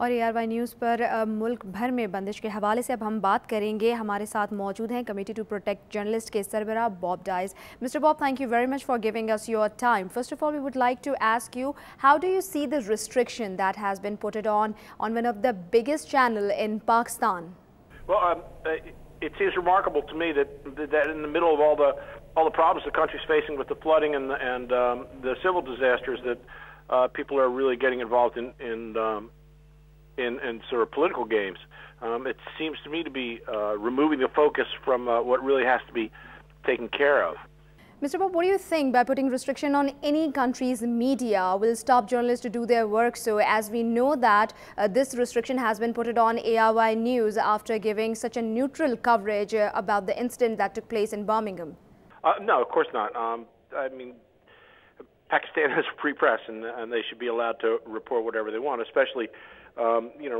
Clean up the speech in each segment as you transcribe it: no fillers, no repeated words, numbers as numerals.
और ARY news पर मुल्क भर में बंदिश के हवाले से अब हम बात करेंगे। हमारे साथ मौजूद हैं कमेटी टू प्रोटेक्ट जर्नलिस्ट के सरबराह Bob Dietz. Mr. Bob, thank you very much for giving us your time. First of all, we would like to ask you, how do you see the restriction that has been put on one of the biggest channel in Pakistan? Well, it seems remarkable to me that in the middle of all the problems the country's facing with the flooding and the civil disasters, that people are really getting involved in sort of political games. It seems to me to be removing the focus from what really has to be taken care of. Mr. Bob, what do you think by putting restriction on any country's media will stop journalists to do their work? So as we know that this restriction has been put on ARY News after giving such a neutral coverage about the incident that took place in Birmingham. No, of course not. I mean, Pakistan has a free press, and they should be allowed to report whatever they want, especially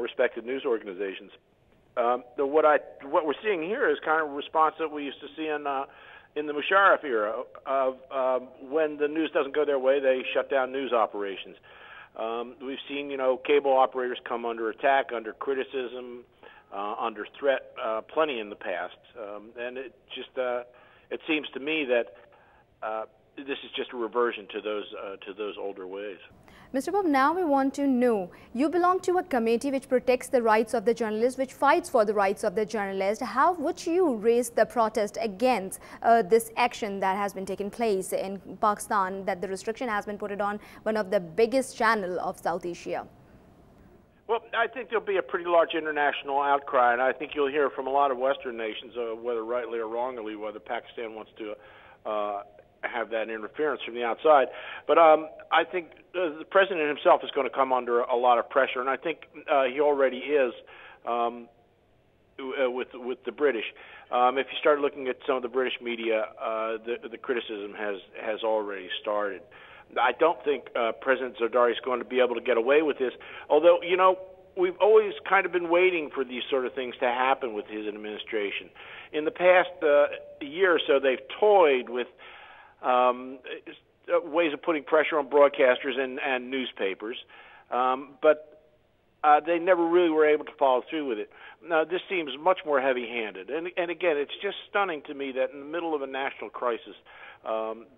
respected news organizations. What we're seeing here is kind of a response that we used to see in the Musharraf era of when the news doesn't go their way, they shut down news operations. We've seen, cable operators come under attack, under criticism, under threat, plenty in the past, and it seems to me that this is just a reversion to those older ways. Mr. Bob, now we want to know, you belong to a committee which protects the rights of the journalist, which fights for the rights of the journalist. How would you raise the protest against this action that has been taking place in Pakistan, that the restriction has been put on one of the biggest channel of South Asia? Well, I think there'll be a pretty large international outcry, and I think you'll hear from a lot of Western nations, whether rightly or wrongly, whether Pakistan wants to have that interference from the outside. But I think the president himself is going to come under a lot of pressure, and I think he already is with the British. If you start looking at some of the British media, the criticism has already started. I don't think President Zardari is going to be able to get away with this, although, we've always kind of been waiting for these sort of things to happen with his administration. In the past year or so, they've toyed with ways of putting pressure on broadcasters and newspapers, but they never really were able to follow through with it. Now, this seems much more heavy-handed, and again, it's just stunning to me that in the middle of a national crisis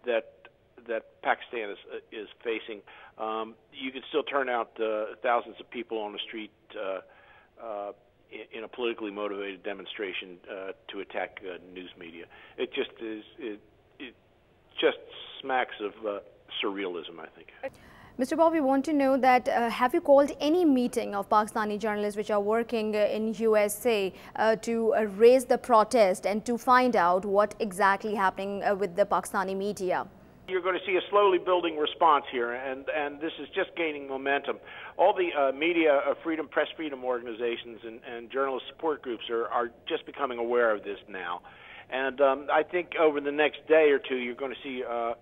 that Pakistan is facing, you can still turn out thousands of people on the street in a politically motivated demonstration to attack news media. It just is. It just smacks of surrealism, I think. Mr. Bob, we want to know that have you called any meeting of Pakistani journalists which are working in USA to raise the protest and to find out what exactly happening with the Pakistani media? You're going to see a slowly building response here, and this is just gaining momentum. All the media, press freedom organizations and journalist support groups are just becoming aware of this now. And I think over the next day or two, you're going to see a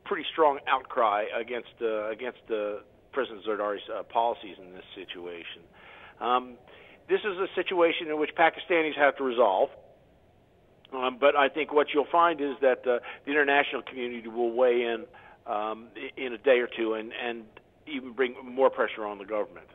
pretty strong outcry against President Zardari's policies in this situation. This is a situation in which Pakistanis have to resolve. But I think what you'll find is that the international community will weigh in a day or two and even bring more pressure on the government.